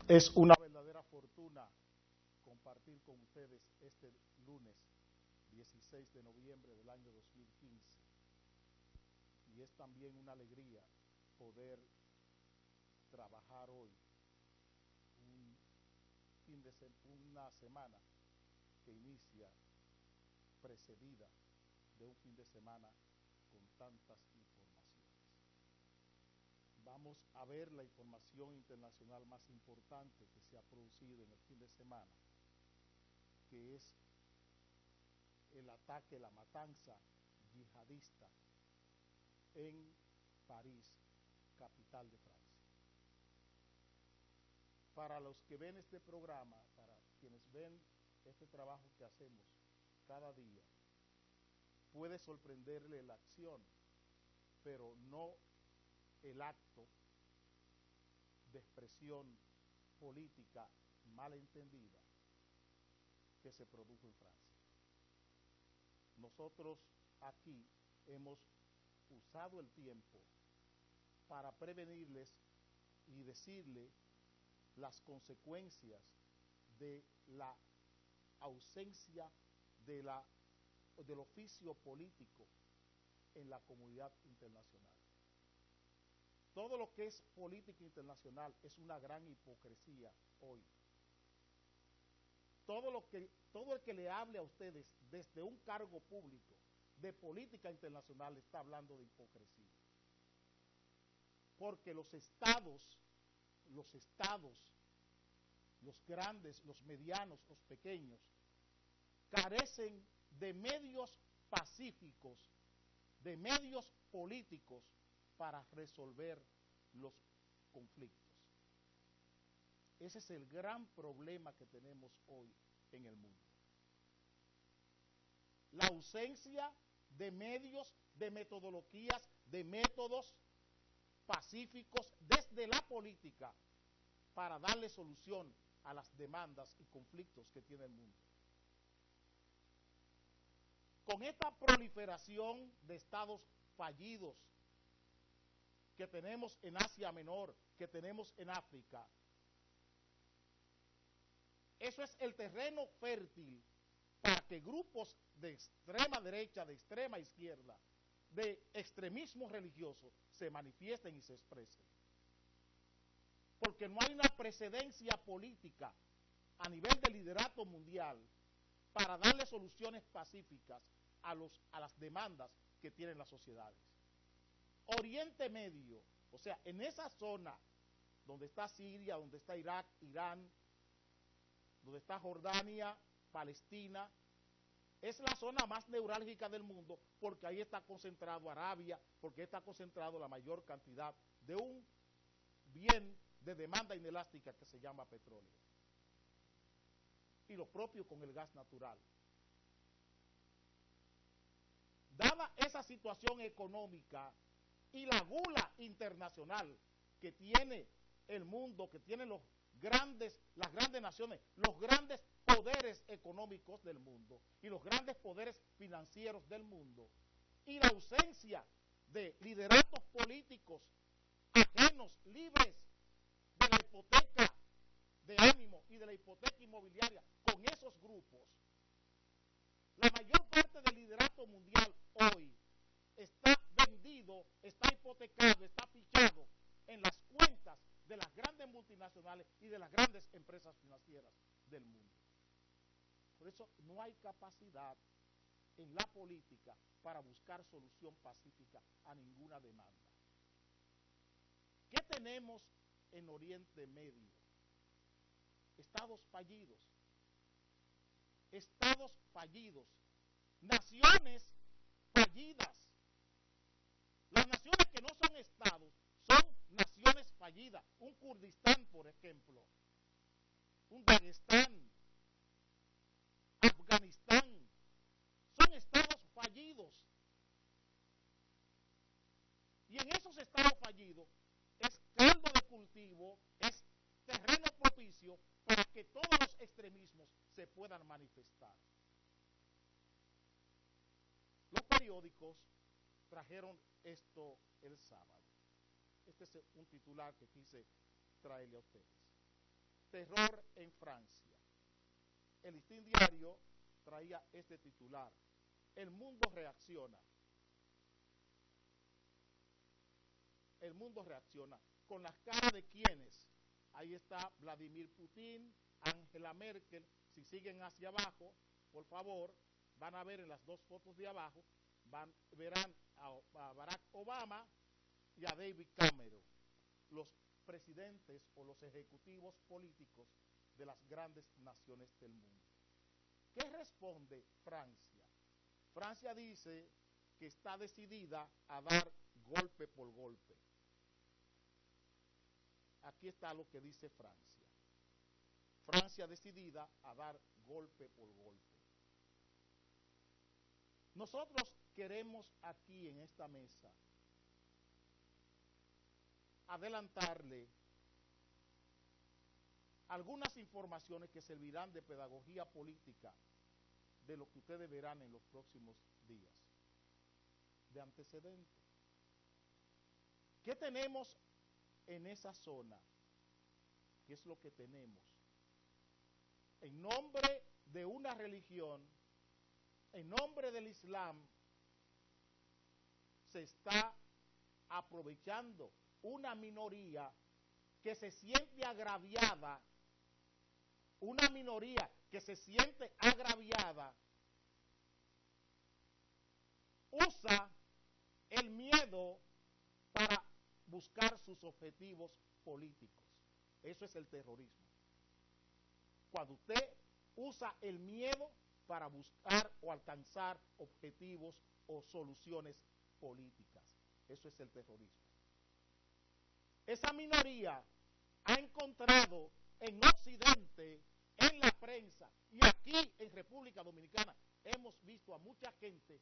Es una verdadera fortuna compartir con ustedes este lunes 16 de noviembre del año 2015 y es también una alegría poder trabajar hoy una semana que inicia precedida de un fin de semana con tantas informaciones. Vamos a ver la información internacional más importante que se ha producido en el fin de semana, que es el ataque, la matanza yihadista en París, capital de Francia. Para los que ven este programa, para quienes ven este trabajo que hacemos cada día, puede sorprenderle la acción, pero no el acto de expresión política malentendida que se produjo en Francia. Nosotros aquí hemos usado el tiempo para prevenirles y decirle las consecuencias de la ausencia del oficio político en la comunidad internacional. Todo lo que es política internacional es una gran hipocresía hoy. Todo el que le hable a ustedes desde un cargo público de política internacional está hablando de hipocresía. Porque los estados, los grandes, los medianos, los pequeños, carecen de medios pacíficos, de medios políticos para resolver los conflictos. Ese es el gran problema que tenemos hoy en el mundo. La ausencia de medios, de metodologías, de métodos pacíficos desde la política para darle solución a las demandas y conflictos que tiene el mundo. Con esta proliferación de estados fallidos que tenemos en Asia Menor, que tenemos en África, eso es el terreno fértil para que grupos de extrema derecha, de extrema izquierda, de extremismo religioso se manifiesten y se expresen. Porque no hay una precedencia política a nivel de liderato mundial para darle soluciones pacíficas a las demandas que tienen las sociedades. Oriente Medio, o sea, en esa zona donde está Siria, donde está Irak, Irán, donde está Jordania, Palestina, es la zona más neurálgica del mundo porque ahí está concentrado Arabia, porque está concentrado la mayor cantidad de un bien de demanda inelástica que se llama petróleo. Y lo propio con el gas natural. Dada esa situación económica y la gula internacional que tiene el mundo, que tienen las grandes naciones, los grandes poderes económicos del mundo y los grandes poderes financieros del mundo, y la ausencia de lideratos políticos ajenos, libres de la hipoteca de ánimo y de la hipoteca inmobiliaria con esos grupos, la mayor parte del liderato mundial hoy está vendido, está hipotecado, está fichado en las cuentas de las grandes multinacionales y de las grandes empresas financieras del mundo. Por eso no hay capacidad en la política para buscar solución pacífica a ninguna demanda. ¿Qué tenemos en Oriente Medio? Estados fallidos. Estados fallidos. Naciones fallidas. Las naciones que no son estados son naciones fallidas. Un Kurdistán, por ejemplo. Un Dagestán. Afganistán. Son estados fallidos. Y en esos estados fallidos es caldo de cultivo, es terreno propicio para que todos los extremismos se puedan manifestar. Los periódicos trajeron esto el sábado. Este es un titular que quise traerle a ustedes. terror en Francia. El Listín Diario traía este titular: el mundo reacciona. El mundo reacciona. ¿Con las caras de quiénes? Ahí está Vladimir Putin, Angela Merkel. Si siguen hacia abajo, por favor, van a ver en las dos fotos de abajo, verán a Barack Obama y a David Cameron, los presidentes o los ejecutivos políticos de las grandes naciones del mundo. ¿Qué responde Francia? Francia dice que está decidida a dar golpe por golpe. Aquí está lo que dice Francia. Francia decidida a dar golpe por golpe. Nosotros queremos aquí en esta mesa adelantarle algunas informaciones que servirán de pedagogía política de lo que ustedes verán en los próximos días, de antecedentes. ¿Qué tenemos en esa zona? ¿Qué es lo que tenemos? En nombre de una religión, en nombre del Islam, se está aprovechando una minoría que se siente agraviada, una minoría que se siente agraviada, usa el miedo para buscar sus objetivos políticos. Eso es el terrorismo. Cuando usted usa el miedo para buscar o alcanzar objetivos o soluciones políticas. Eso es el terrorismo. Esa minoría ha encontrado en Occidente, en la prensa y aquí en República Dominicana, hemos visto a mucha gente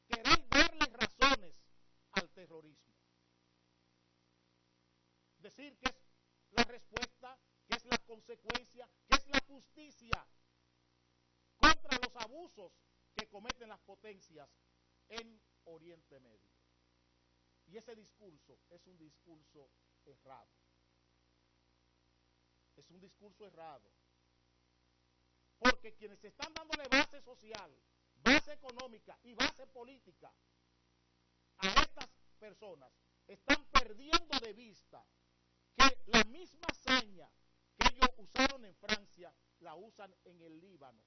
querer darle razones al terrorismo. Decir que es la respuesta, que es la consecuencia, que es la justicia contra los abusos que cometen las potencias en Oriente Medio. Y ese discurso es un discurso errado. Es un discurso errado. Porque quienes están dándole base social, base económica y base política a estas personas están perdiendo de vista que la misma hazaña que ellos usaron en Francia la usan en el Líbano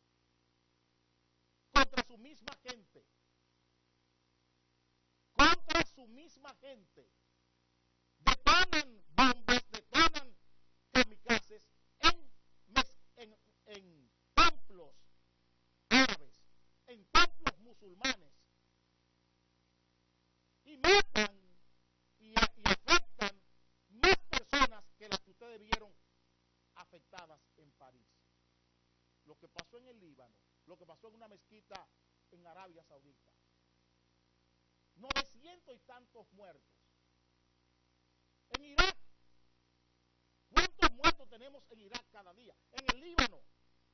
contra su misma gente. Contra su misma gente. Detonan bombas, detonan kamikazes en templos árabes, en templos musulmanes, y matan y afectan más personas que las que ustedes vieron afectadas en París. Lo que pasó en el Líbano, lo que pasó en una mezquita en Arabia Saudita. 900 y tantos muertos. En Irak, ¿cuántos muertos tenemos en Irak cada día? En el Líbano,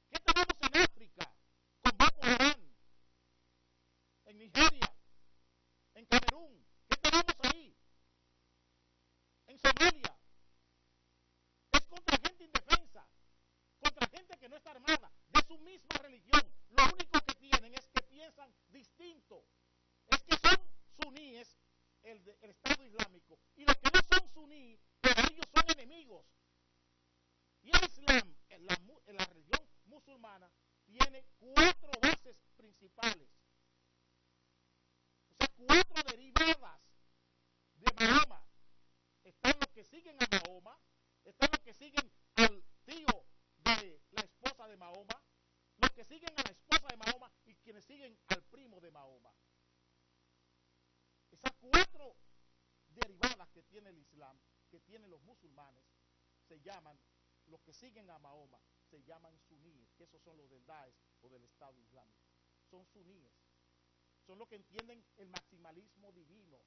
¿qué tenemos en África? Con Boko Haram, en Nigeria, en Camerún, ¿qué tenemos ahí? En Somalia. Es contra gente indefensa, contra gente que no está armada, de su misma religión. Lo único que tienen es que piensan distinto. Es que son suníes, el Estado Islámico, y los que no son suníes, para ellos son enemigos. Y el Islam, en la religión musulmana, tiene 4 bases principales. O sea, 4 derivadas de Mahoma. Están los que siguen a Mahoma, están los que siguen al tío de la esposa de Mahoma, los que siguen a la esposa de Mahoma y quienes siguen al primo de Mahoma. Esas 4 derivadas que tiene el Islam, que tienen los musulmanes, se llaman, los que siguen a Mahoma, se llaman suníes, que esos son los del Daesh o del Estado Islámico. Son suníes. Son los que entienden el maximalismo divino,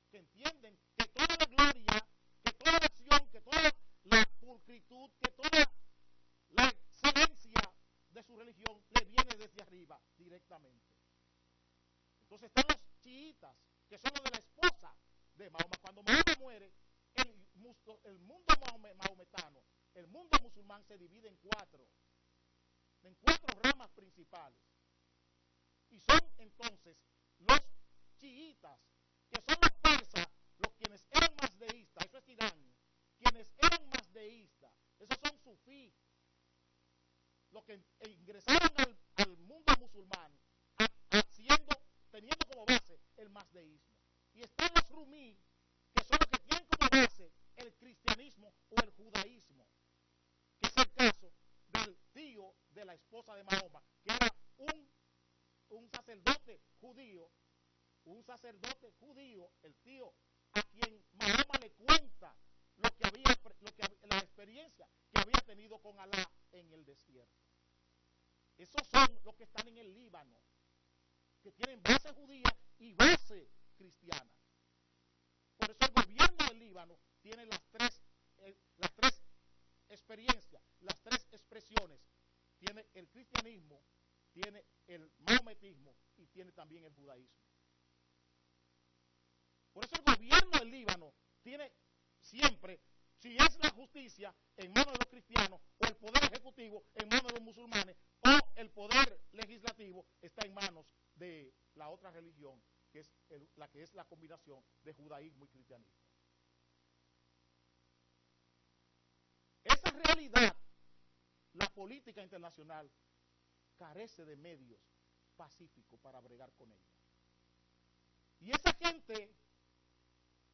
que entienden que toda la gloria, que toda la acción, que toda la pulcritud, que toda la excelencia de su religión le viene desde arriba directamente. Entonces están los chiitas, que son los de la esposa de Mahoma. Cuando Mahoma muere, el mundo maometano el mundo musulmán se divide en cuatro ramas principales. Y son entonces los chiitas, que son los persas, los quienes eran más deístas, eso es Irán, quienes eran más deístas, esos son sufí, los que ingresaron al mundo musulmán teniendo como base el mazdeísmo. Y están los rumí, que son los que tienen como base el cristianismo o el judaísmo, que es el caso del tío de la esposa de Mahoma, que era un sacerdote judío, el tío a quien Mahoma le cuenta la experiencia que había tenido con Alá en el desierto. Esos son los que están en el Líbano, que tienen base judía y base cristiana. Por eso el gobierno del Líbano tiene las tres experiencias, las tres expresiones. Tiene el cristianismo, tiene el mahometismo y tiene también el judaísmo. Por eso el gobierno del Líbano tiene siempre, si es la justicia en manos de los cristianos, o el poder ejecutivo en manos de los musulmanes, o el poder legislativo está en manos de la otra religión, que es la combinación de judaísmo y cristianismo. Esa realidad, la política internacional carece de medios pacíficos para bregar con ella. Y esa gente,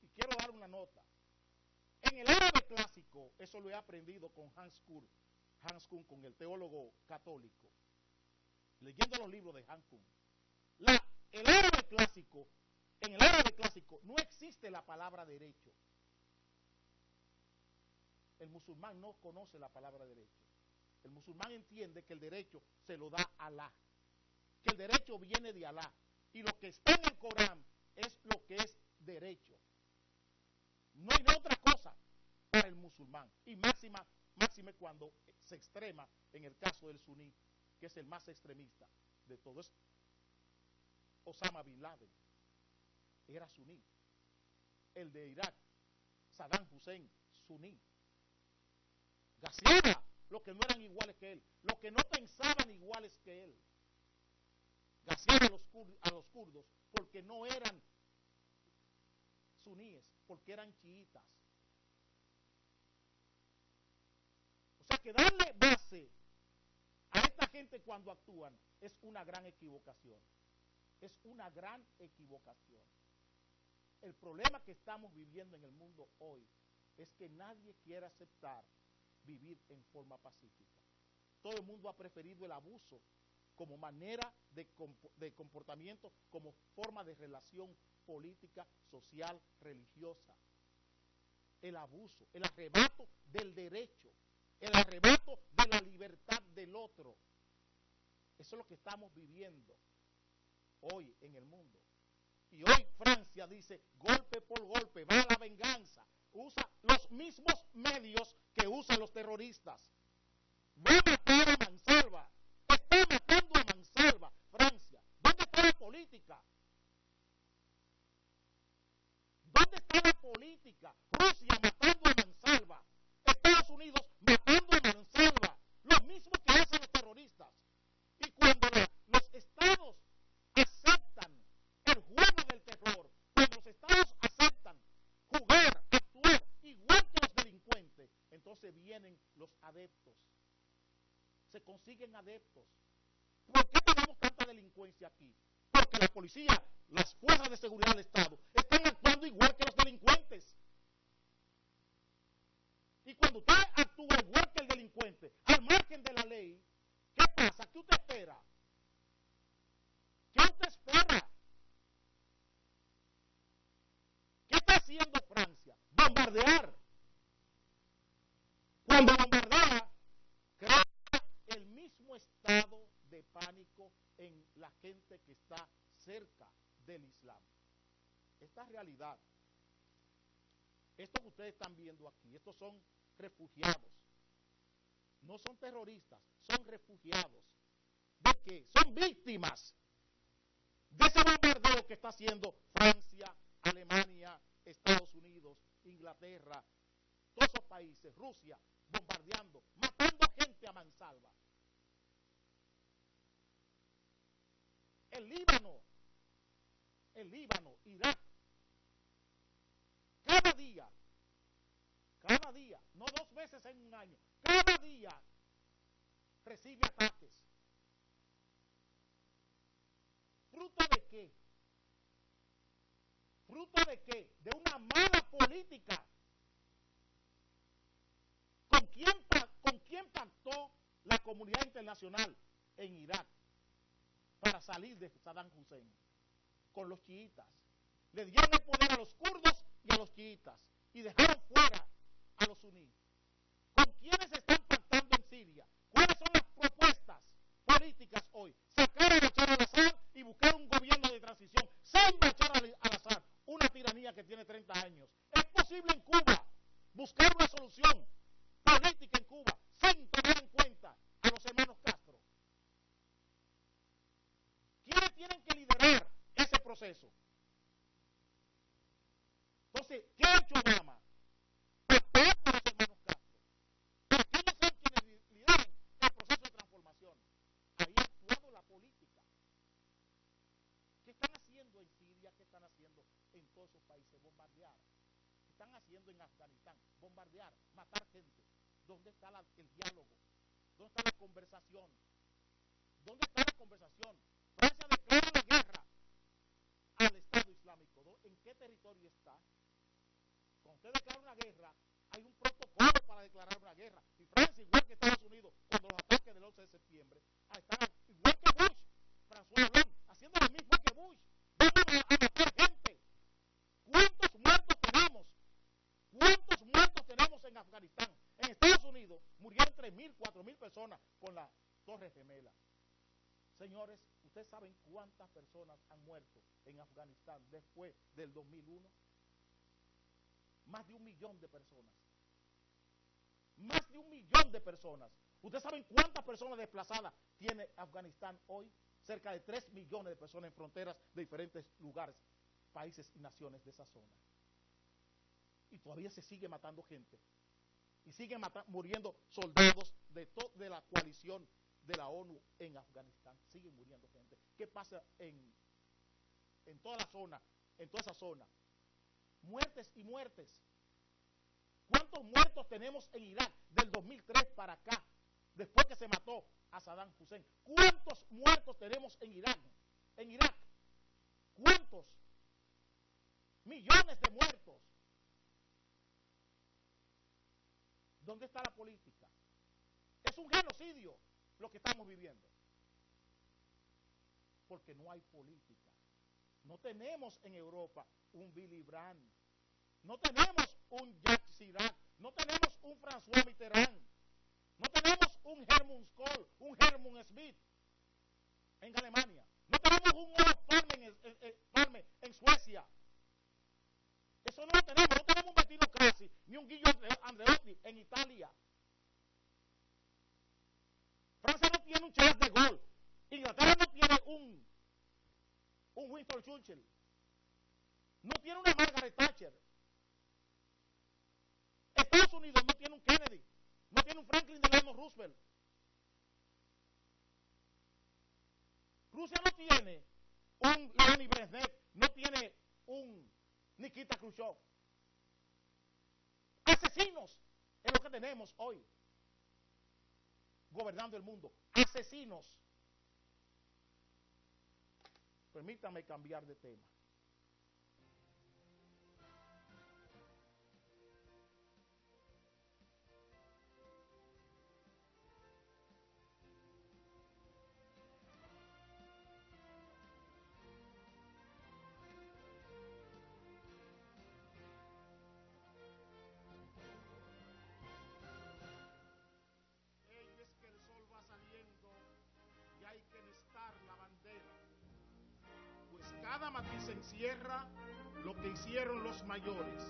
y quiero dar una nota, en el árabe clásico, eso lo he aprendido con Hans Kuhn, con el teólogo católico, leyendo los libros de Hans Kuhn. En el árabe clásico no existe la palabra derecho. El musulmán no conoce la palabra derecho. El musulmán entiende que el derecho se lo da Alá, que el derecho viene de Alá, y lo que está en el Corán es lo que es derecho. No hay otra cosa para el musulmán, y máxime cuando se extrema en el caso del suní, que es el más extremista de todos. Osama Bin Laden era suní, el de Irak, Saddam Hussein, suní. Gaziara, los que no eran iguales que él, los que no pensaban iguales que él. Gaziara a los kurdos porque no eran suníes, porque eran chiitas. O sea que darle base a esta gente cuando actúan es una gran equivocación. Es una gran equivocación. El problema que estamos viviendo en el mundo hoy es que nadie quiere aceptar vivir en forma pacífica. Todo el mundo ha preferido el abuso como manera de comportamiento, como forma de relación política, social, religiosa. El abuso, el arrebato del derecho, el arrebato de la libertad del otro. Eso es lo que estamos viviendo hoy en el mundo. Y hoy Francia dice, golpe por golpe, va a la venganza. Usa los mismos medios que usan los terroristas. Va a matar a mansalva. Está matando a mansalva Francia. ¿Dónde está la política? ¿Dónde está la política? Rusia matando a mansalva. Estados Unidos matando a mansalva. Lo mismo que hacen los terroristas. Y cuando los estados aceptan el juego del terror, cuando los estados aceptan jugar, actuar igual que los delincuentes, entonces vienen los adeptos. Se consiguen adeptos. ¿Por qué tenemos tanta delincuencia aquí? Porque la policía, las fuerzas de seguridad del Estado, están actuando igual que los delincuentes. Y cuando usted actúa igual que el delincuente, al margen de la ley, ¿qué pasa? ¿Qué usted espera? ¿Qué usted espera? ¿Qué está haciendo Francia? Bombardear. Cuando bombardea, crea el mismo estado de pánico en la gente que está cerca del Islam. Esta realidad, esto que ustedes están viendo aquí, estos son refugiados. No son terroristas, son refugiados. ¿De qué? Son víctimas de ese bombardeo que está haciendo Francia, Alemania, Estados Unidos, Inglaterra, todos esos países, Rusia, bombardeando, matando gente a mansalva. El Líbano, Irak, cada día, no 2 veces en un año, cada día recibe ataques. ¿Fruto de qué? ¿Fruto de qué? De una mala política. ¿Con quién pactó la comunidad internacional en Irak para salir de Saddam Hussein? Con los chiitas. Le dieron el poder a los kurdos y a los chiitas y dejaron fuera a los suníes. ¿Con quiénes están pactando en Siria? ¿Cuáles son las propuestas políticas hoy? Sacar a Bashar al-Assad y buscar un gobierno de transición sin Bashar al-Assad, una tiranía que tiene 30 años. ¿Es posible en Cuba buscar una solución política en Cuba sin tomar en cuenta a los hermanos Castro? ¿Quiénes tienen que liderar ese proceso? Entonces, ¿qué ha hecho Obama? Pactar con los hermanos Castro. Para que ellos sean quienes lideren el proceso de transformación. Ahí ha actuado la política. ¿Qué están haciendo en Siria? ¿Qué están haciendo en todos esos países? Bombardear. ¿Qué están haciendo en Afganistán? Bombardear, matar gente. ¿Dónde está el diálogo? ¿Dónde está la conversación? ¿Dónde está la conversación? Francia declara la guerra al Estado Islámico. ¿En qué territorio está? Cuando usted declara una guerra, hay un protocolo para declarar una guerra. Y Francia, igual que Estados Unidos, cuando los ataques del 11 de septiembre, están igual que Bush, François Hollande, haciendo lo mismo que Bush. Vamos a matar gente. ¿Cuántos muertos tenemos? ¿Cuántos muertos tenemos en Afganistán? En Estados Unidos murieron 3.000, 4.000 personas con la Torre Gemela. Señores, ¿ustedes saben cuántas personas han muerto en Afganistán después del 2001? Más de 1 millón de personas. Más de 1 millón de personas. ¿Ustedes saben cuántas personas desplazadas tiene Afganistán hoy? Cerca de 3 millones de personas en fronteras de diferentes lugares, países y naciones de esa zona. Y todavía se sigue matando gente. Y siguen muriendo soldados de la coalición de la ONU en Afganistán. Siguen muriendo gente. ¿Qué pasa en toda la zona, en toda esa zona? Muertes y muertes. ¿Cuántos muertos tenemos en Irak del 2003 para acá, después que se mató a Saddam Hussein? ¿Cuántos muertos tenemos en Irak? En Irak. ¿Cuántos? Millones de muertos. ¿Dónde está la política? Es un genocidio lo que estamos viviendo. Porque no hay política. No tenemos en Europa un Willy Brandt. No tenemos un Jacques Chirac. No tenemos un François Mitterrand. No tenemos un Helmut Kohl, un Helmut Schmidt en Alemania. No tenemos un Olof Palme en Suecia. Eso no lo tenemos. No tenemos un Bettino Craxi ni un Guido Andreotti en Italia. Francia no tiene un Charles de Gaulle. Inglaterra no tiene un Winston Churchill. No tiene una Margaret Thatcher. Estados Unidos no tiene un Kennedy. No tiene un Franklin Delano Roosevelt. Rusia no tiene un Leonid Brezhnev. No tiene un Nikita Khrushchev. Asesinos es lo que tenemos hoy gobernando el mundo. Asesinos. Permítame cambiar de tema. Es que el sol va saliendo y hay que listar la bandera. Pues cada matiz encierra lo que hicieron los mayores,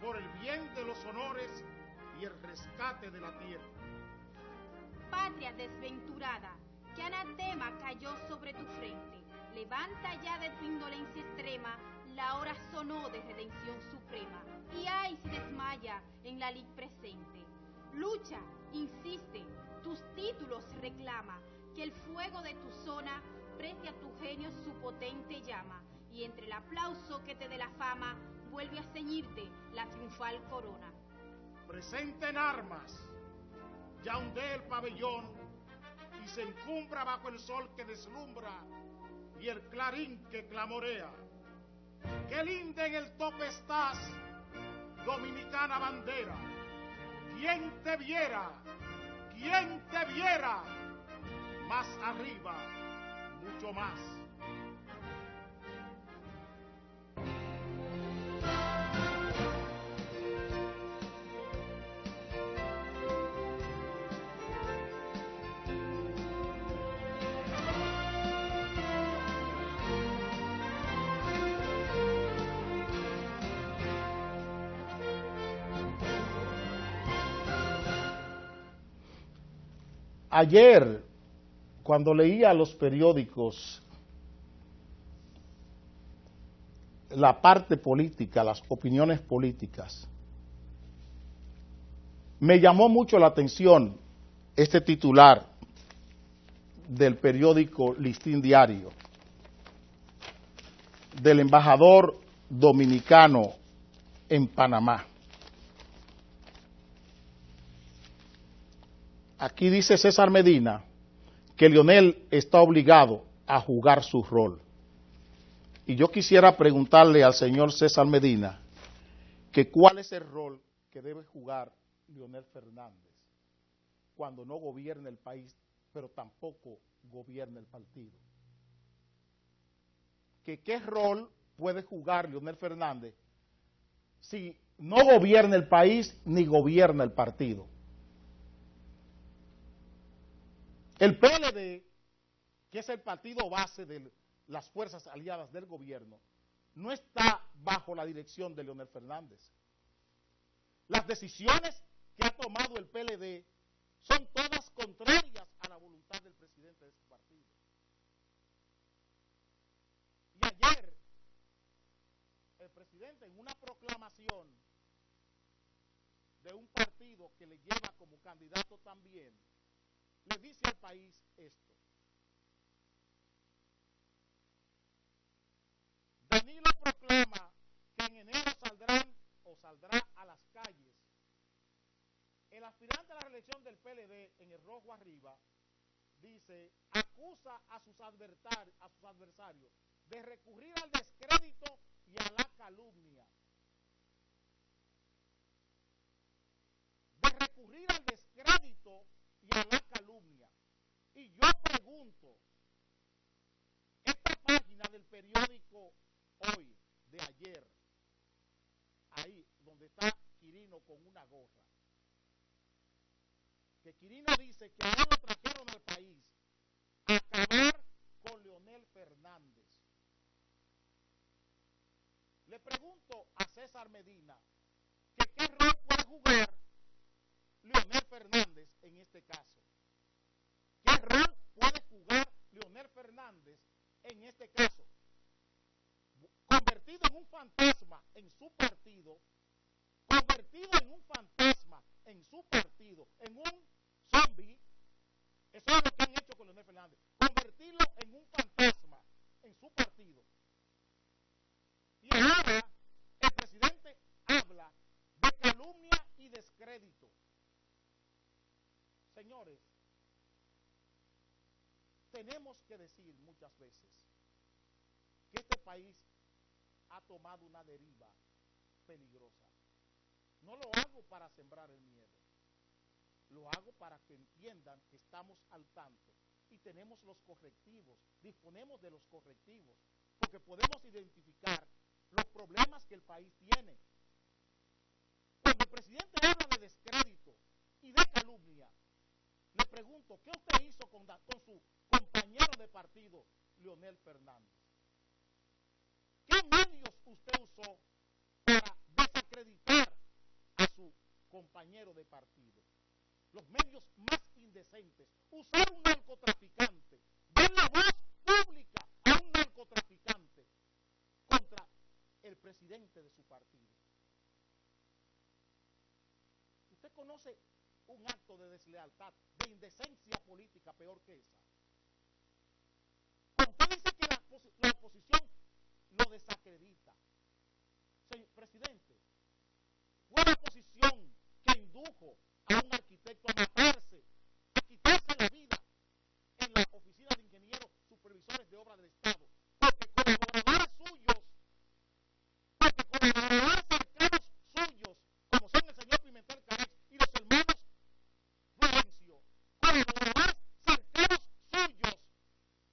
por el bien de los honores y el rescate de la tierra. Patria desventurada, que anatema cayó sobre tu frente. Levanta ya de tu indolencia extrema, la hora sonó de redención suprema. Y ay si desmaya falla en la lid presente. Lucha, insiste, tus títulos reclama, que el fuego de tu zona preste a tu genio su potente llama, y entre el aplauso que te dé la fama, vuelve a ceñirte la triunfal corona. Presente en armas, ya ondea el pabellón y se encumbra bajo el sol que deslumbra y el clarín que clamorea. Qué linda en el tope estás, dominicana bandera. ¿Quién te viera? ¿Quién te viera? Más arriba, mucho más. Ayer, cuando leía los periódicos, la parte política, las opiniones políticas, me llamó mucho la atención este titular del periódico Listín Diario, del embajador dominicano en Panamá. Aquí dice César Medina que Leonel está obligado a jugar su rol. Y yo quisiera preguntarle al señor César Medina que cuál es el rol que debe jugar Leonel Fernández cuando no gobierne el país, pero tampoco gobierne el partido. Que qué rol puede jugar Leonel Fernández si no gobierna el país ni gobierna el partido. El PLD, que es el partido base de las fuerzas aliadas del gobierno, no está bajo la dirección de Leonel Fernández. Las decisiones que ha tomado el PLD son todas contrarias a la voluntad del presidente de su partido. Y ayer, el presidente, en una proclamación de un partido que le lleva como candidato también, le dice al país esto. Danilo proclama que en enero saldrá a las calles. El aspirante a la reelección del PLD en el rojo arriba dice, acusa a sus adversarios de recurrir al descrédito y a la calumnia. De recurrir al descrédito y a la calumnia. Y yo pregunto, esta página del periódico Hoy, de ayer, ahí donde está Quirino con una gorra, que Quirino dice que ahora lo trajeron al país a acabar con Leonel Fernández. Le pregunto a César Medina que qué rol puede jugar Leonel Fernández en este caso. ¿Qué rol puede jugar Leonel Fernández en este caso? Convertido en un fantasma en su partido, en un zombie, eso es lo que han hecho con Leonel Fernández, convertirlo en un fantasma en su partido. Y ahora el presidente habla de calumnia y descrédito. Señores, tenemos que decir muchas veces que este país ha tomado una deriva peligrosa. No lo hago para sembrar el miedo, lo hago para que entiendan que estamos al tanto y tenemos los correctivos, disponemos de los correctivos, porque podemos identificar los problemas que el país tiene. Cuando el presidente habla de descrédito y de calumnia, le pregunto, ¿qué usted hizo con su compañero de partido, Leonel Fernández? ¿Qué medios usted usó para desacreditar a su compañero de partido? Los medios más indecentes. Usar un narcotraficante, dar la voz pública a un narcotraficante contra el presidente de su partido. conoce un acto de deslealtad, de indecencia política peor que esa? Cuando usted dice que la oposición lo desacredita. Señor presidente, fue la oposición que indujo a un arquitecto a matarse, a quitarse la vida en la oficina de ingenieros supervisores de obra del Estado, porque colaboradores suyos, cercanos suyos, como son el señor Pimentel Carex y los hermanos Florencio, colaboradores cercanos suyos,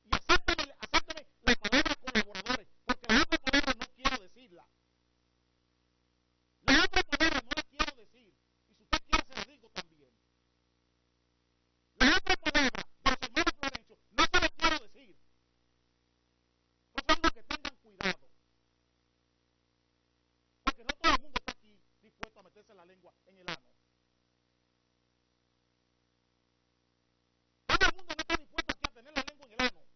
y acépteme la palabra colaboradores, porque la otra palabra no quiero decirla. La otra palabra no la quiero decir, y si usted quiere se la digo también. La otra palabra de los hermanos Florencio no se la quiero decir. Por eso digo que tengan cuidado, porque no todo el mundo está aquí dispuesto a meterse la lengua en el ano. Todo el mundo no está dispuesto aquí a tener la lengua en el ano.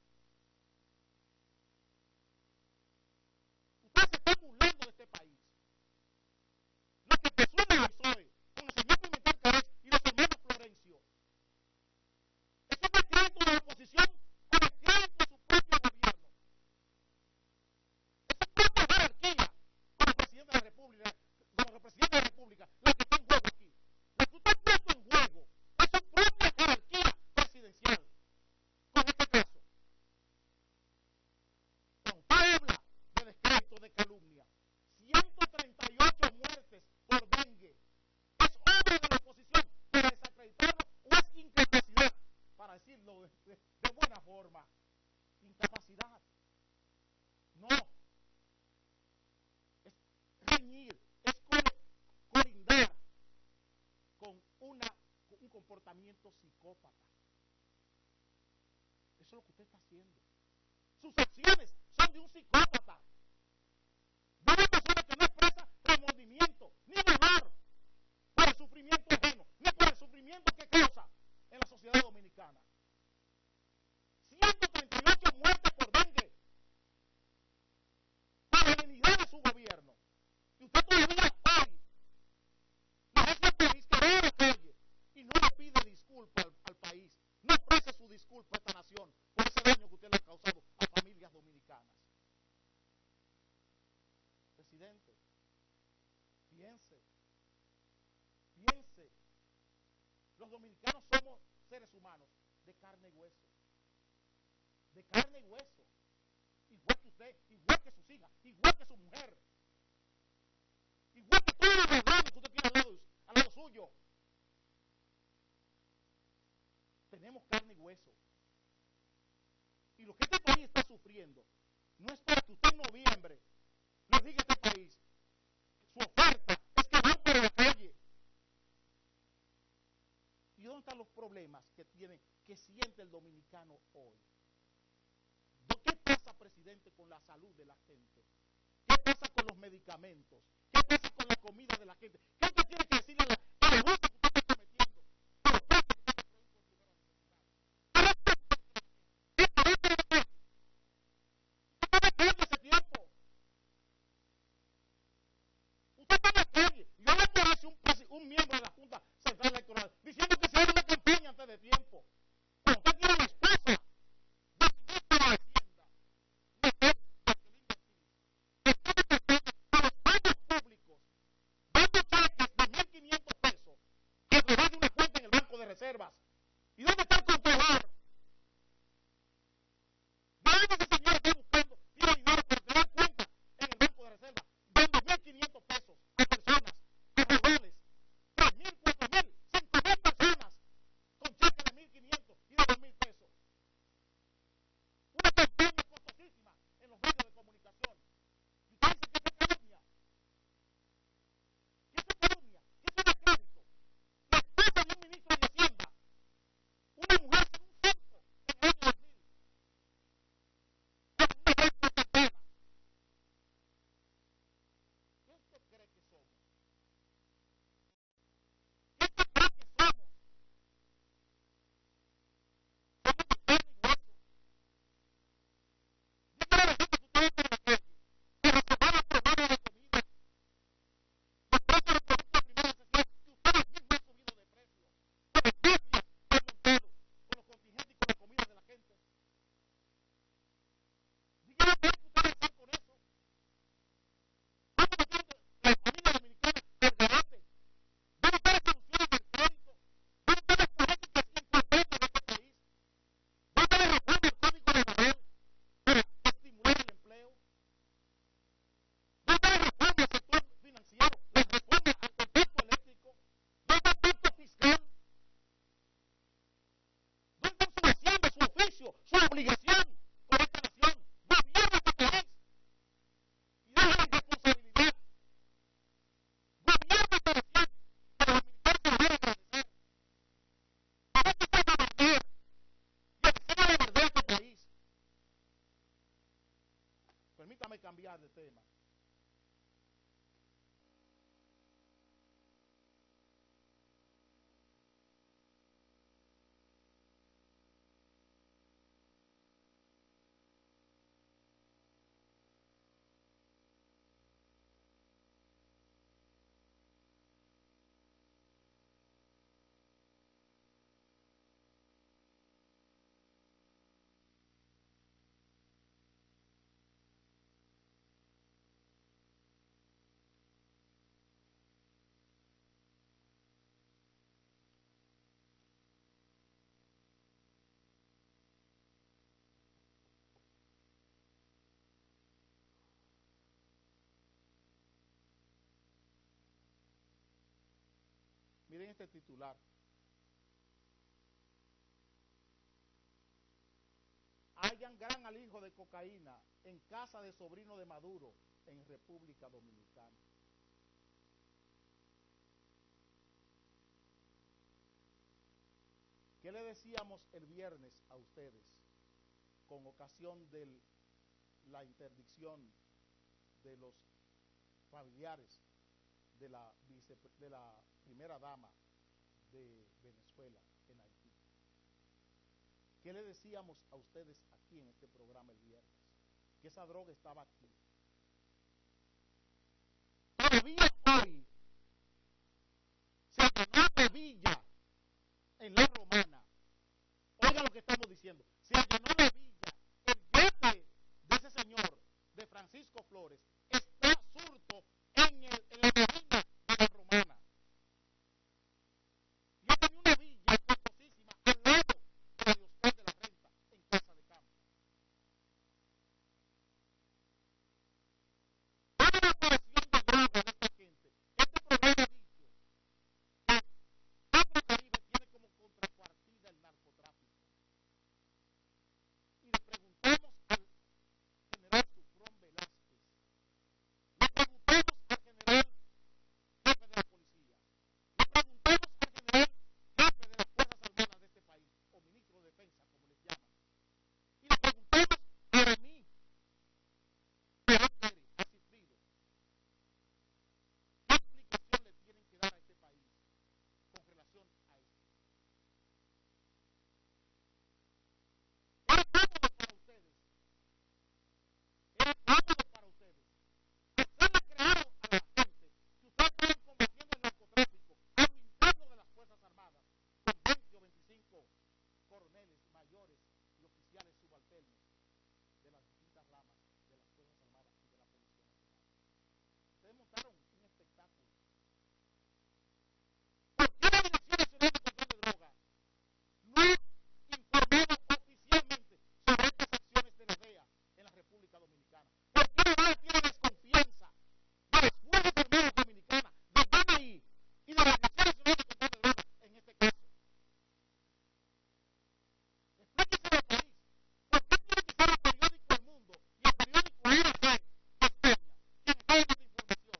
Ustedes se están burlando de este país. Lo que pasó en el PSOE con el señor Pimentel Carex y los hermanos Florencio es un decreto de la oposición con el crédito de su propio gobierno. Es su propia jerarquía como presidente de la República, como presidente de la República, la que está en juego aquí. Lo que usted ha puesto en juego es su propia jerarquía presidencial. Con este caso, cuando usted habla de descrédito, de calumnia, 138 muertes por dengue, ¿es obra de la oposición para desacreditarlo o es incapacidad? Para decirlo de buena forma, incapacidad. No, es reñir, es colindar con un comportamiento psicópata. Eso es lo que usted está haciendo. Sus acciones son de un psicópata, de una persona que no expresa remordimiento ni dolor por el sufrimiento ajeno, ni por el sufrimiento que causa en la sociedad dominicana. 138 muertes por dengue, por la benignidad de su gobierno. Y usted todavía hoy, la gente del país que va a la calle y no le pide disculpas al país, no exprese su disculpa a esta nación por ese daño que usted le ha causado a familias dominicanas. Presidente, piense. Los dominicanos somos seres humanos de carne y hueso. De carne y hueso. Igual que usted, igual que sus hijas, igual que su mujer. Igual que todos los ladrones que usted tiene al lado suyo. Tenemos carne y hueso. Y lo que este país está sufriendo no es para que usted en noviembre le diga a este país su oferta es que van para la calle. ¿Y dónde están los problemas que siente el dominicano hoy? ¿Qué pasa, presidente, con la salud de la gente? ¿Qué pasa con los medicamentos? ¿Qué pasa con la comida de la gente? ¿Qué usted tiene que decirle a la bolsa que usted está cometiendo? A los precios que usted está producto de primera necesidad. ¿Qué carácter de calle? Usted está en la calle hace tiempo. Usted está en la calle. Yo no parece un miembro de la Junta Central Electoral diciendo que se haga una campaña antes de tiempo. Cuando usted tiene la esposa de ministra de Hacienda, Jacqueline Ortiz, está decretando a los fondos públicos, dando cheques cambiar de tema. Miren este titular. Hallan gran alijo de cocaína en casa de sobrino de Maduro en República Dominicana. ¿Qué le decíamos el viernes a ustedes con ocasión de la interdicción de los familiares de la primera dama de Venezuela en Haití? ¿Qué le decíamos a ustedes aquí en este programa el viernes? Que esa droga estaba aquí. Todavía hoy se llenó la villa en La Romana. Oiga lo que estamos diciendo. Se llenó la villa. El yate de ese señor, de Francisco Flores, está surto en la marina de La Romana. Y él tenía una villa costosísima al lado de la de Oscar de la Renta, en Casa de Campo. Toda la operación de droga de esta gente, este programa ha dicho que Petrocaribe tiene como contrapartida el narcotráfico. Y le preguntamos al general Sufrón Velázquez, le preguntamos al general jefe de la policía, le preguntamos al general jefe de las Fuerzas Armadas de este país, o ministro de Defensa, como les llaman, y le preguntamos a mí, a Pérez, a Cifrido, ¿qué explicación le tienen que dar a este país con relación a esto? Era cómodo para ustedes, era cómodo para ustedes hacerle creer a la gente que ustedes estaban combatiendo el narcotráfico a lo interno de las Fuerzas Armadas con 20 o 25 coroneles, mayores y oficiales subalternos de las distintas ramas de las Fuerzas Armadas y de la Policía Nacional. Ustedes montaron un espectáculo. ¿Por qué la Dirección Nacional de Control de Drogas no ha informado oficialmente sobre estas acciones de la DEA en la República Dominicana? ¿Por qué la DEA tiene desconfianza de las Fuerzas Armadas Dominicanas, del DNI y de la Dirección Nacional de Control de Drogas en este caso? Explíquese al país. ¿Por qué tiene que ser el periódico El Mundo y el periódico ABC de España quienes hagan esta información?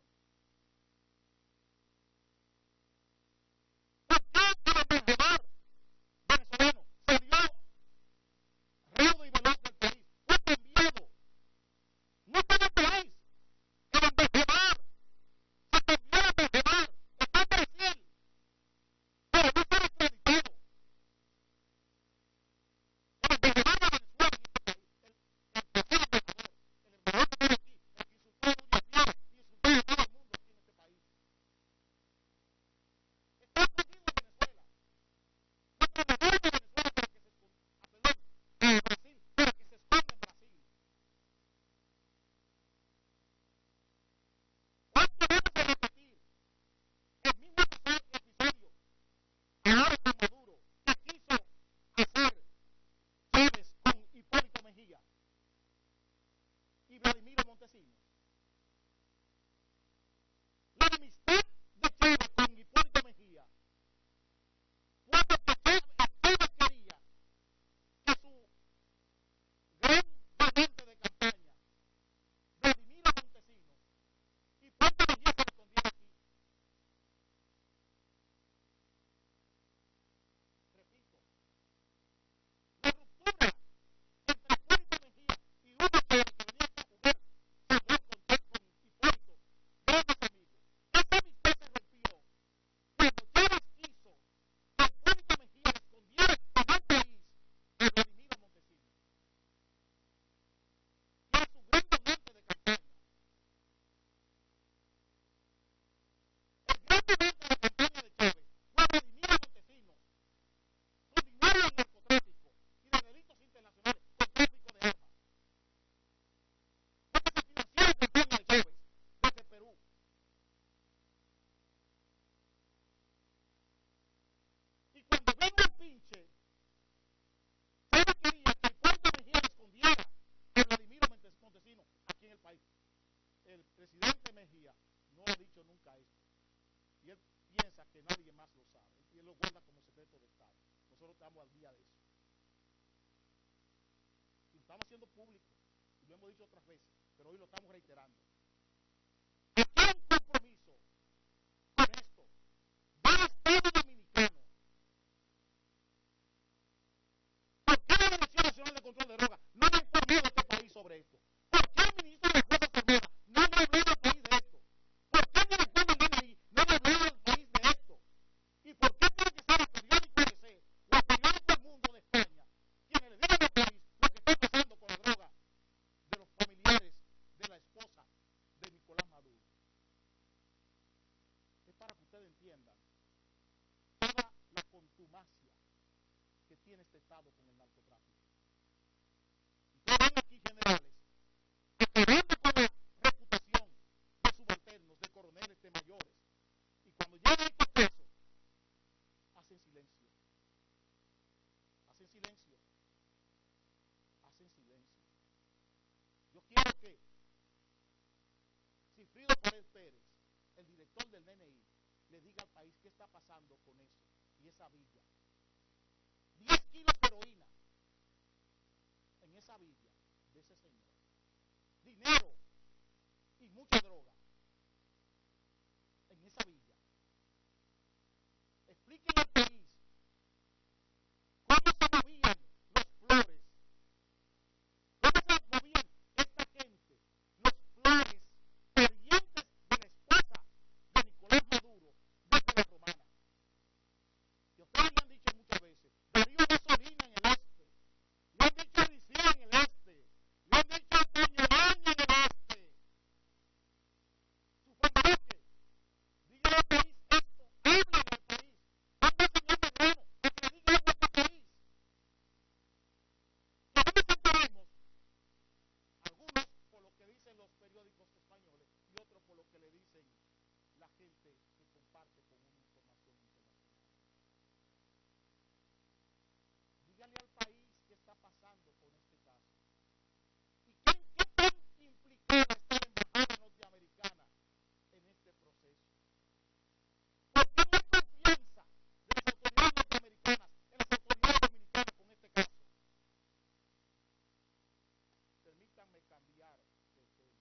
María no ha dicho nunca esto. Y él piensa que nadie más lo sabe. Y él lo guarda como secreto de Estado. Nosotros estamos al día de eso. Y lo estamos haciendo público. Y lo hemos dicho otras veces. Pero hoy lo estamos reiterando. Aquí hay un compromiso con esto del Estado Dominicano. ¿Por qué la Dirección Nacional de Control de Drogas no ha informado a este país sobre esto? ¿Por qué el ministro de las Fuerzas Armadas no ha hablado al país de esto? ¿Por qué el director del DNI no ha hablado al país de esto? ¿Y por qué tiene que ser el periódico ABC o el periódico El Mundo de España quienes le digan al país lo que está pasando con la droga de los familiares de la esposa de Nicolás Maduro? Es para que ustedes entiendan toda la contumacia que tiene este Estado con el narcotráfico. Y ustedes ven aquí generales acabando con la reputación de subalternos, de coroneles, de mayores. Y cuando llegan estos casos, hacen silencio. Hacen silencio. Hacen silencio. Yo quiero que Cifrido Pared Pérez, el director del DNI, le diga al país qué está pasando con eso y esa villa. 10 kilos de heroína en esa villa de ese señor. Dinero y mucha droga en esa villa. Explíquenle al país cómo se movían los Flores, cómo se movían esta gente, los Flores, parientes de la esposa de Nicolás Maduro, desde la Romana. Y ustedes le han dicho muchas veces, Darío Gasolina en el este, le han dicho Ricía en el este, le han dicho Peñaraña en el este. Su Fonderoque, díganle al país esto, hablen al país, manda señal de grano, a que le diga algo a este país. Que no nos enteremos, algunos por lo que dicen los periódicos españoles y otros por lo que le dicen la gente que comparte con una información internacional. Díganle al país qué está pasando con este caso. ¿Y qué tan implicada está la embajada norteamericana en este proceso? ¿Por qué no hay confianza de las autoridades norteamericanas en las autoridades dominicanas con este caso? Permítanme cambiar de tema.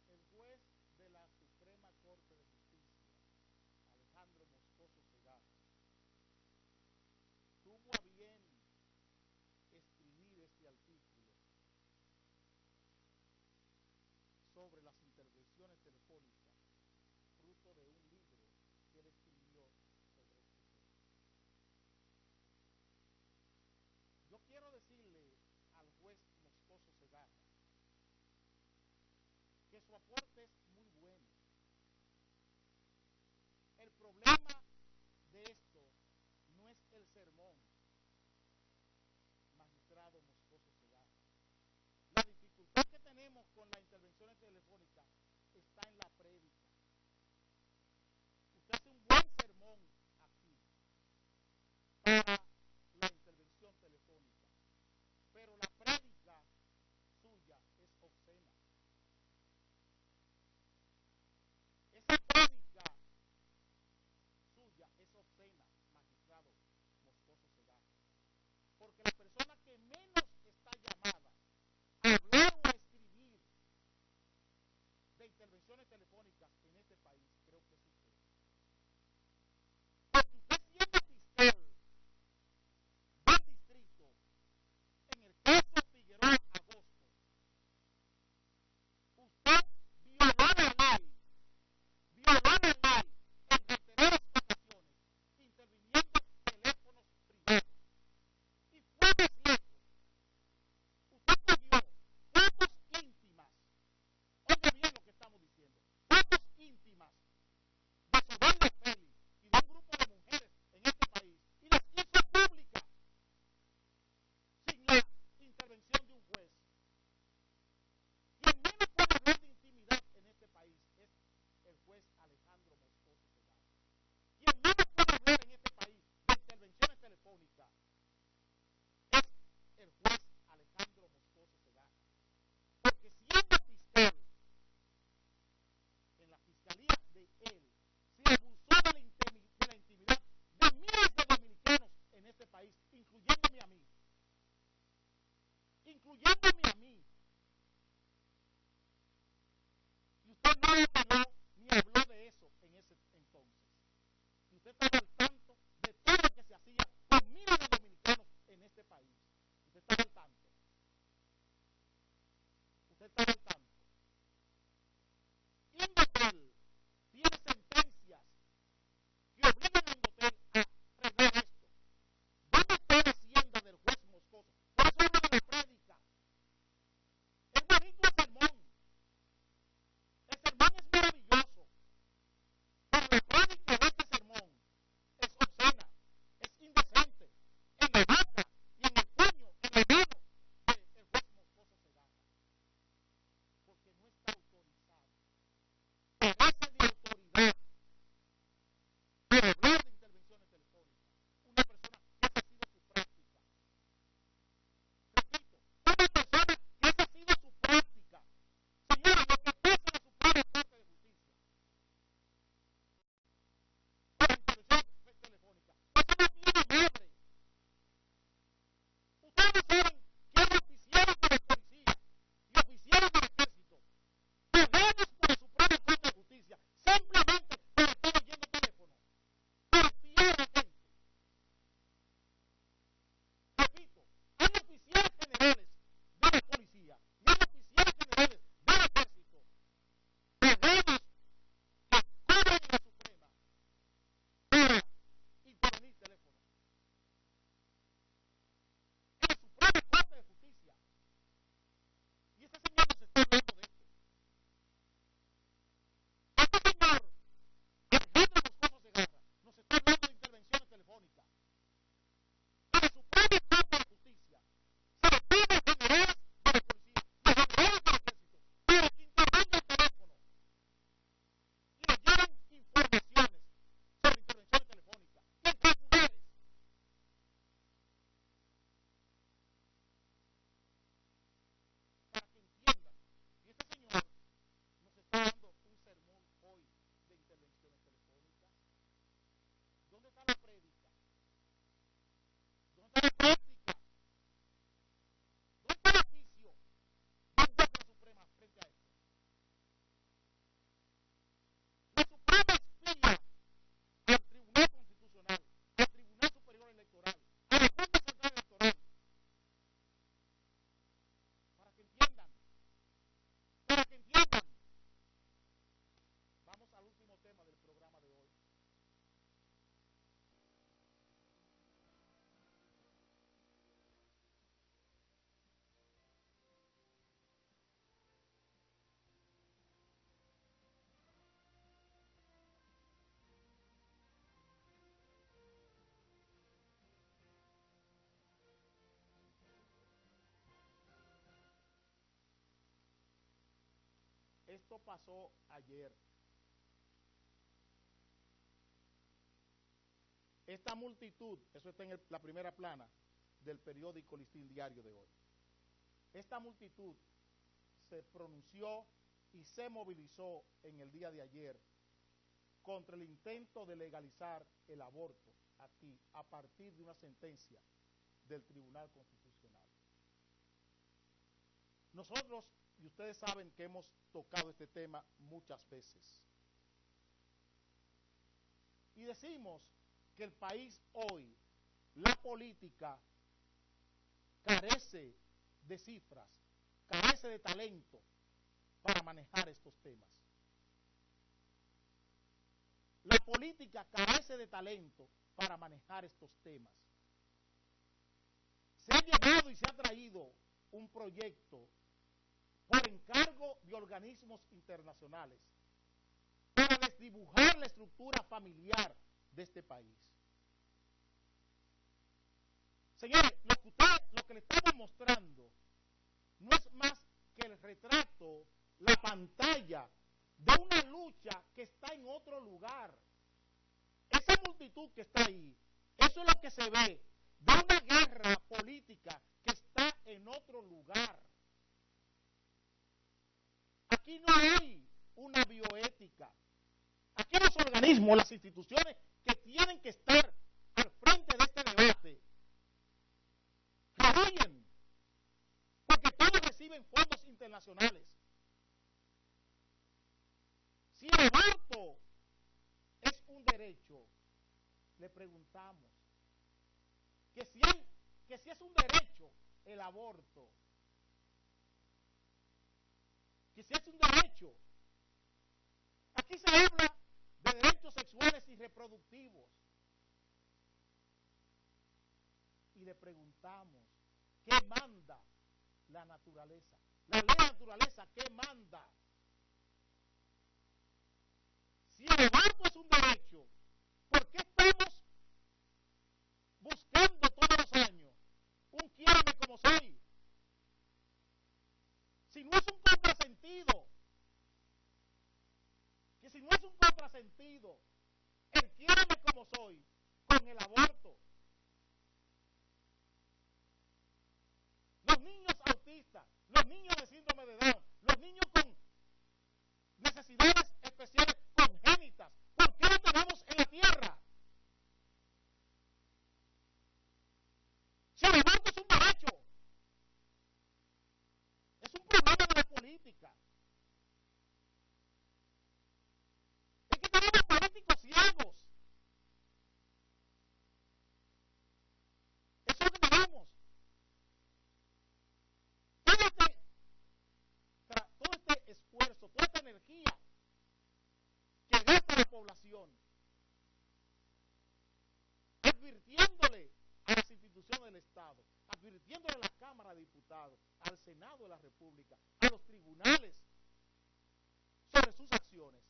El juez de la Suprema Corte de Justicia, Alejandro Moscoso Segarra, tuvo a bien escribir este artículo sobre las intervenciones telefónicas, fruto de un libro que él escribió sobre este tema. que su aporte es muy bueno. El problema de esto no es el sermón, magistrado Moscoso Segarra. La dificultad que tenemos con las intervenciones telefónicas está en la prédica. Usted hace un buen sermón aquí para la intervención telefónica, pero la prédica suya es obscena. Esa prédica suya es obscena, magistrado Moscoso Segarra, porque la persona que menos está llamada a hablar o a escribir de intervenciones telefónicas en este país, creo que es usted. Porque usted siendo fiscal del distrito, en el caso Figueroa Agosto, usted violó la ley en reiteradas ocasiones, interviniendo teléfonos privados. Y fue más lejos. Usted cogió fotos íntimas, oiga bien lo que estamos diciendo, fotos íntimas de Sobeida Félix y de un grupo de mujeres en este país y las hizo públicas sin la intervención de un juez. Quien menos puede hablar de intimidad en este país es el juez Alejandro Moscoso Segarra. Quien menos puede hablar en este país de intervenciones telefónicas es el juez Alejandro Moscoso Segarra. Porque siendo fiscal, en la fiscalía de él, se abusó de la intimidad de miles de dominicanos en este país, incluyéndome a mí. Y usted no apeló ni habló de eso en ese entonces. Y usted estaba al tanto de todo lo que se hacía con miles de dominicanos en este país. Usted estaba al tanto. Indotel tiene sentencias que obligan a Indotel a arreglar esto. ¿Dónde está la hacienda del juez Moscoso? Por eso hablo de la prédica. Es bonito el sermón. El sermón es maravilloso. Pero la prédica de este sermón es obscena, es indecente, en la boca y en el puño, en la mano del juez Moscoso Segarra. Porque no está autorizado. Carece de autoridad para hablar de intervenciones telefónicas. Una persona que esa ha sido su práctica. Repito, una persona que esa ha sido su práctica. Señora, lo que pasa en la Suprema Corte de Justicia para intervenciones telefónicas, eso no tiene madre. Ustedes saben que hay oficiales de la policía y oficiales del ejército pagados por la Suprema Corte de Justicia simplemente por estar oyendo teléfono, para espiar a la gente. Repito, hay oficiales generales de la policía y hay oficiales generales del ejército pagados que cobran en la Suprema para intervenir teléfono. En la Suprema Corte de Justicia. Y este señor nos está hablando de esto. Este señor, Alejandro Moscoso Segarra, nos está hablando de intervenciones telefónicas. A la Suprema Corte de Justicia se le pide a generales de la policía y a generales del ejército para que intervengan el teléfono y le dieran informaciones sobre intervenciones telefónicas en tribunales. Para que entiendan. Y este señor nos está dando un sermón hoy de intervenciones telefónicas. ¿Dónde está la prédica? ¿Dónde está la práctica? ¿Dónde está el oficio de un juez de la Suprema frente a esto? La Suprema espía al Tribunal Constitucional, al Tribunal Superior Electoral, a la Junta Central Electoral, para que entiendan. Vamos al último tema del programa de hoy. esto pasó ayer. Esta multitud, eso está en la primera plana del periódico Listín Diario de hoy. Esta multitud se pronunció y se movilizó en el día de ayer contra el intento de legalizar el aborto aquí a partir de una sentencia del Tribunal Constitucional. Nosotros, y ustedes saben que hemos tocado este tema muchas veces, y decimos que el país hoy, la política, carece de cifras, carece de talento para manejar estos temas. La política carece de talento para manejar estos temas. Se ha llegado y se ha traído un proyecto por encargo de organismos internacionales para desdibujar la estructura familiar de este país. Señores, lo que le estamos mostrando no es más que el retrato, la pantalla de una lucha que está en otro lugar. Esa multitud que está ahí, eso es lo que se ve de una guerra política que está en otro lugar. Aquí no hay una bioética. Aquí los organismos, las instituciones que tienen que estar al frente de este debate, rehuyen, porque todos reciben fondos internacionales. Si el aborto es un derecho, le preguntamos que si es un derecho el aborto, que si es un derecho. Aquí se habla de derechos sexuales y reproductivos. Y le preguntamos, ¿qué manda la naturaleza? La ley de la naturaleza, ¿qué manda? Si el aborto es un derecho, ¿por qué estamos buscando todos los años un quiéreme como soy? Si no es un contrasentido, si no es un contrasentido, el quiéreme como soy con el aborto. Los niños autistas, los niños de síndrome de Down, los niños con necesidades especiales congénitas, ¿por qué lo tenemos en la tierra? Si el aborto es un derecho, es un problema de la política. Es que tenemos políticos ciegos. Eso es lo que tenemos. Todo este esfuerzo, toda esta energía que gasta la población, advirtiéndole a las instituciones del Estado, advirtiéndole a la Cámara de Diputados, al Senado de la República, a los tribunales, sobre sus acciones.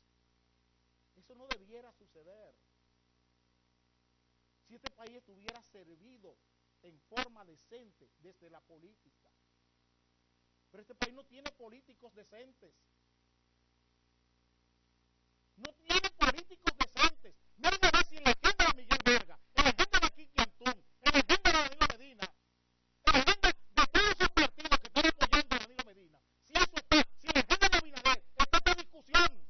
Eso no debiera suceder. Si este país estuviera servido en forma decente desde la política. Pero este país no tiene políticos decentes. No tiene políticos decentes. Miren a ver si en la agenda de Miguel Vargas, en la agenda de Kiki Antún, en la agenda de Danilo Medina, en la agenda de todos esos partidos que están apoyando a Danilo Medina, si eso está, si en la agenda de Abinader está esta discusión.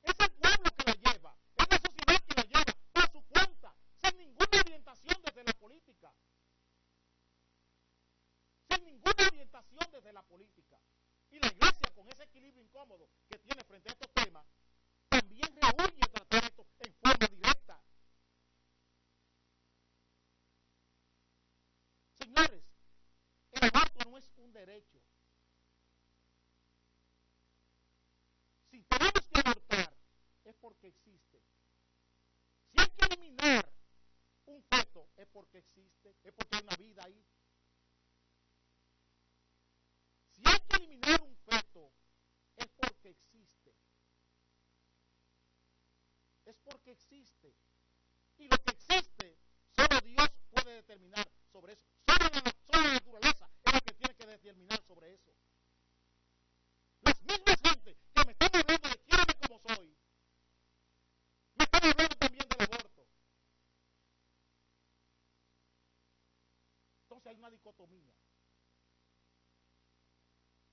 Es el pueblo que la lleva, es la sociedad que la lleva por su cuenta, sin ninguna orientación desde la política. Sin ninguna orientación desde la política. Y la iglesia, con ese equilibrio incómodo que tiene frente a estos temas, también rehuye tratar esto en forma directa. Señores, el aborto no es un derecho. Si tenemos que abortar, es porque existe. Si hay que eliminar un feto, es porque existe, es porque hay una vida ahí. Si hay que eliminar un feto, es porque existe. Es porque existe. Y lo que existe, solo Dios puede determinar sobre eso. Solo la naturaleza es la que tiene que determinar sobre eso. Las mismas gente que me están hablando de quiérame como soy, me están hablando también del aborto. Entonces hay una dicotomía.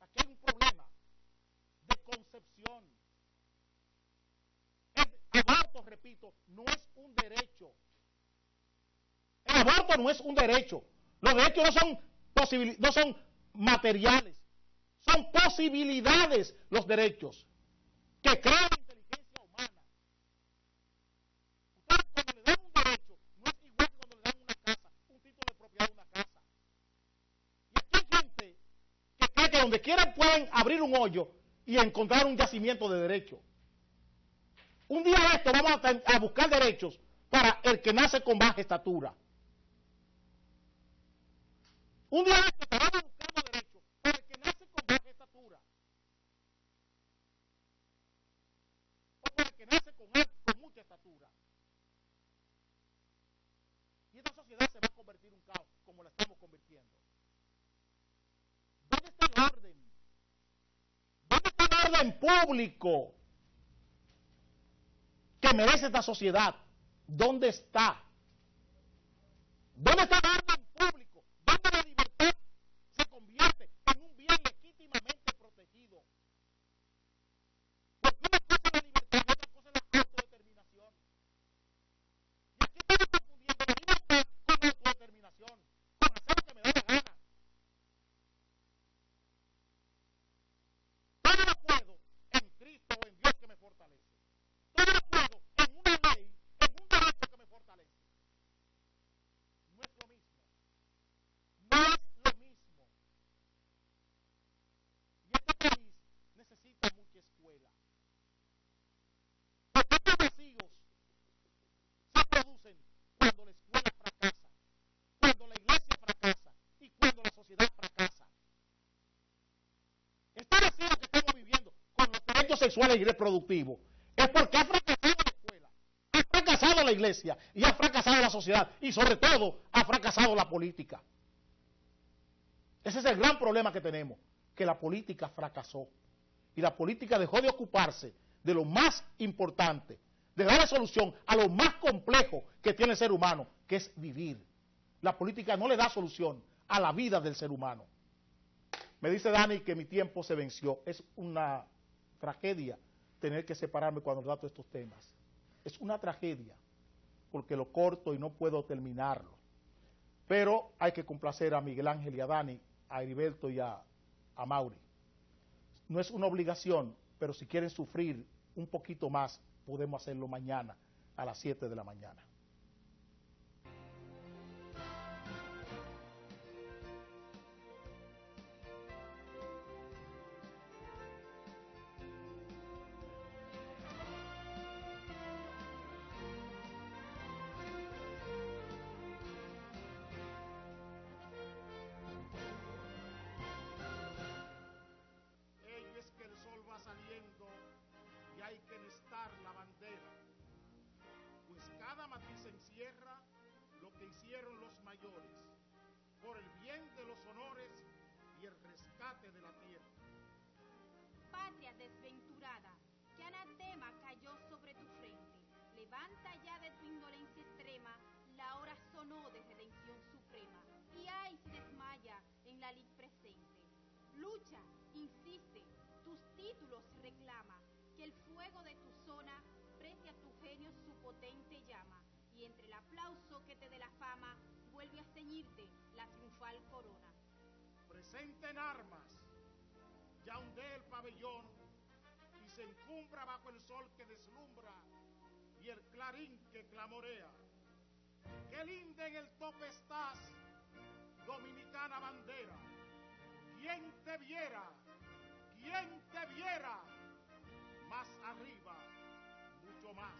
Aquí hay un problema de concepción. El aborto, repito, no es un derecho. El aborto no es un derecho. Los derechos no son materiales. Son posibilidades los derechos que crean la inteligencia humana. Ustedes cuando le dan un derecho, no es igual que cuando le dan una casa, un título de propiedad de una casa. Y aquí hay gente que cree que donde quiera pueden abrir un hoyo y encontrar un yacimiento de derecho. Un día de esto vamos a buscar derechos para el que nace con baja estatura. Un día de esto estaremos buscando derechos para el que nace con baja estatura. O para el que nace con mucha estatura. Y esta sociedad se va a convertir en un caos, como la estamos convirtiendo. ¿Dónde está el orden? ¿Dónde está el orden público que merece esta sociedad? ¿Dónde está? ¿Dónde está el orden público? ¿Dónde la libertad se convierte en un bien legítimamente protegido? Porque una cosa es la libertad y otra cosa es la autodeterminación. Y aquí estamos confundiendo la libertad con la autodeterminación, con hacer lo que me da la gana. Todo lo puedo en Cristo o en Dios que me fortalece. Todo lo puedo en una ley, en un derecho que me fortalece. No es lo mismo. No es lo mismo. Y este país necesita mucha escuela. Porque estos vacíos se producen cuando la escuela fracasa, cuando la iglesia fracasa y cuando la sociedad fracasa. Este vacío que estamos viviendo con los derechos sexuales y reproductivos es porque ha fracasado la escuela, ha fracasado la iglesia y ha fracasado la sociedad y sobre todo ha fracasado la política. Ese es el gran problema que tenemos, que la política fracasó y la política dejó de ocuparse de lo más importante, de darle solución a lo más complejo que tiene el ser humano, que es vivir. La política no le da solución a la vida del ser humano. Me dice Dani que mi tiempo se venció. Es una tragedia tener que separarme cuando trato estos temas. Es una tragedia, porque lo corto y no puedo terminarlo. Pero hay que complacer a Miguel Ángel y a Dani, a Heriberto y a Mauri. No es una obligación, pero si quieren sufrir un poquito más, podemos hacerlo mañana a las 7 de la mañana. Saliendo y hay que enhestar la bandera, pues cada matiz encierra lo que hicieron los mayores, por el bien de los honores y el rescate de la tierra. Patria desventurada, que anatema cayó sobre tu frente, levanta ya de tu indolencia extrema, la hora sonó de redención suprema, y ay si desmaya en la lid presente. Lucha, insiste, tus títulos reclama, que el fuego de tu zona preste a tu genio su potente llama, y entre el aplauso que te dé la fama, vuelve a ceñirte la triunfal corona. Presenten armas, ya ondea el pabellón, y se encumbra bajo el sol que deslumbra, y el clarín que clamorea. Qué linda en el tope estás, dominicana bandera, ¿quién te viera? ¿Quién te viera? Más arriba, mucho más.